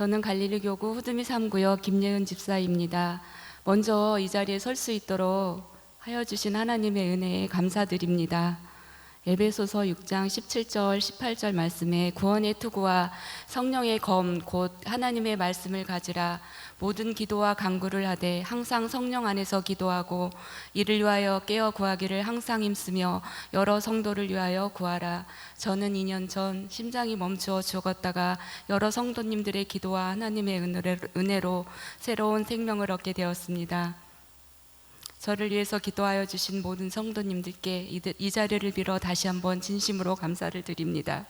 저는 갈릴리교구 후드미 3구역 김예은 집사입니다. 먼저 이 자리에 설 수 있도록 하여 주신 하나님의 은혜에 감사드립니다. 에베소서 6장 17절 18절 말씀에 구원의 투구와 성령의 검 곧 하나님의 말씀을 가지라. 모든 기도와 간구를 하되 항상 성령 안에서 기도하고 이를 위하여 깨어 구하기를 항상 힘쓰며 여러 성도를 위하여 구하라. 저는 2년 전 심장이 멈추어 죽었다가 여러 성도님들의 기도와 하나님의 은혜로 새로운 생명을 얻게 되었습니다. 저를 위해서 기도하여 주신 모든 성도님들께 이 자리를 빌어 다시 한번 진심으로 감사를 드립니다.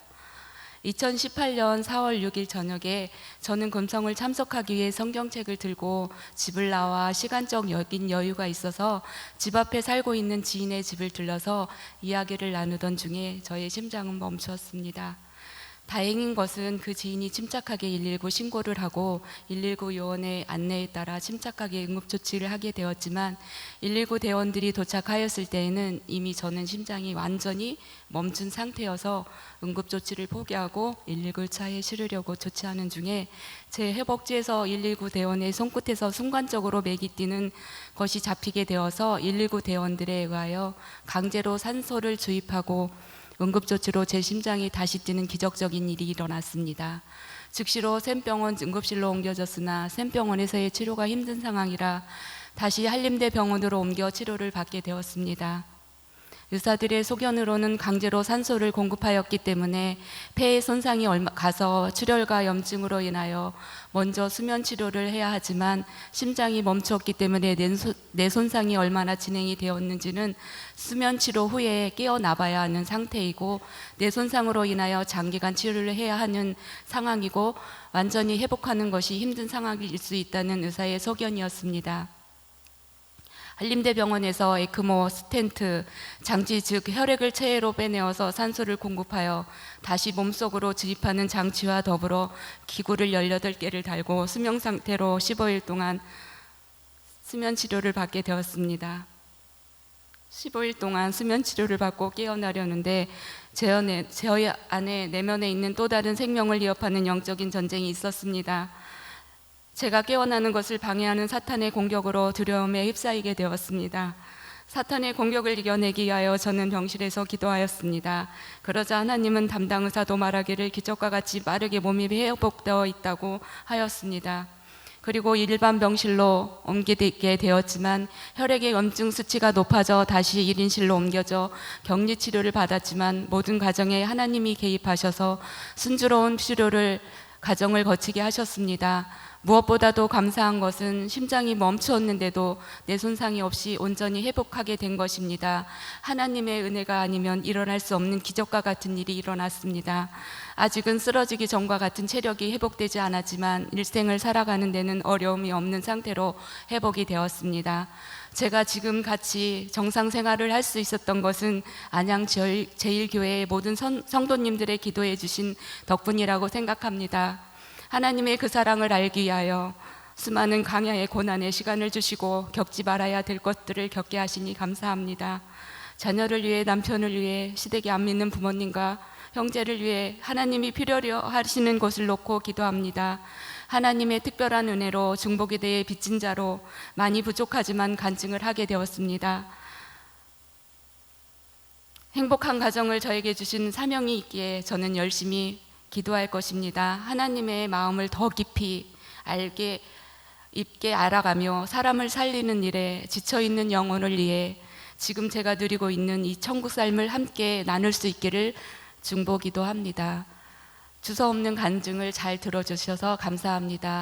2018년 4월 6일 저녁에 저는 금성을 참석하기 위해 성경책을 들고 집을 나와 시간적 여유가 있어서 집 앞에 살고 있는 지인의 집을 들러서 이야기를 나누던 중에 저의 심장은 멈추었습니다. 다행인 것은 그 지인이 침착하게 119 신고를 하고 119 요원의 안내에 따라 침착하게 응급조치를 하게 되었지만 119 대원들이 도착하였을 때에는 이미 저는 심장이 완전히 멈춘 상태여서 응급조치를 포기하고 119 차에 실으려고 조치하는 중에 제 허벅지에서 119 대원의 손끝에서 순간적으로 맥이 뛰는 것이 잡히게 되어서 119 대원들에 의하여 강제로 산소를 주입하고 응급조치로 제 심장이 다시 뛰는 기적적인 일이 일어났습니다. 즉시로 샘병원 응급실로 옮겨졌으나 샘병원에서의 치료가 힘든 상황이라 다시 한림대 병원으로 옮겨 치료를 받게 되었습니다. 의사들의 소견으로는 강제로 산소를 공급하였기 때문에 폐에 손상이 가서 출혈과 염증으로 인하여 먼저 수면 치료를 해야 하지만 심장이 멈추었기 때문에 내 손상이 얼마나 진행이 되었는지는 수면 치료 후에 깨어나봐야 하는 상태이고 내 손상으로 인하여 장기간 치료를 해야 하는 상황이고 완전히 회복하는 것이 힘든 상황일 수 있다는 의사의 소견이었습니다. 한림대병원에서 에크모, 스텐트, 장치 즉 혈액을 체외로 빼내어서 산소를 공급하여 다시 몸속으로 주입하는 장치와 더불어 기구를 18개를 달고 수면 상태로 15일 동안 수면 치료를 받게 되었습니다. 15일 동안 수면 치료를 받고 깨어나려는데 제 안에 내면에 있는 또 다른 생명을 위협하는 영적인 전쟁이 있었습니다. 제가 깨어나는 것을 방해하는 사탄의 공격으로 두려움에 휩싸이게 되었습니다. 사탄의 공격을 이겨내기 위하여 저는 병실에서 기도하였습니다. 그러자 하나님은 담당 의사도 말하기를 기적과 같이 빠르게 몸이 회복되어 있다고 하였습니다. 그리고 일반 병실로 옮기게 되었지만 혈액의 염증 수치가 높아져 다시 1인실로 옮겨져 격리 치료를 받았지만 모든 과정에 하나님이 개입하셔서 순조로운 치료를 과정을 거치게 하셨습니다. 무엇보다도 감사한 것은 심장이 멈추었는데도 내 손상이 없이 온전히 회복하게 된 것입니다. 하나님의 은혜가 아니면 일어날 수 없는 기적과 같은 일이 일어났습니다. 아직은 쓰러지기 전과 같은 체력이 회복되지 않았지만 일생을 살아가는 데는 어려움이 없는 상태로 회복이 되었습니다. 제가 지금 같이 정상 생활을 할 수 있었던 것은 안양 제1교회의 모든 성도님들의 기도해 주신 덕분이라고 생각합니다. 하나님의 그 사랑을 알기 위하여 수많은 강야의 고난의 시간을 주시고 겪지 말아야 될 것들을 겪게 하시니 감사합니다. 자녀를 위해, 남편을 위해, 시댁에 안 믿는 부모님과 형제를 위해 하나님이 필요로 하시는 것을 놓고 기도합니다. 하나님의 특별한 은혜로 중보기 대의 빚진 자로 많이 부족하지만 간증을 하게 되었습니다. 행복한 가정을 저에게 주신 사명이 있기에 저는 열심히 기도할 것입니다. 하나님의 마음을 더 깊이 입게 알아가며 사람을 살리는 일에 지쳐있는 영혼을 위해 지금 제가 누리고 있는 이 천국 삶을 함께 나눌 수 있기를 중보기도합니다. 주소 없는 간증을 잘 들어주셔서 감사합니다.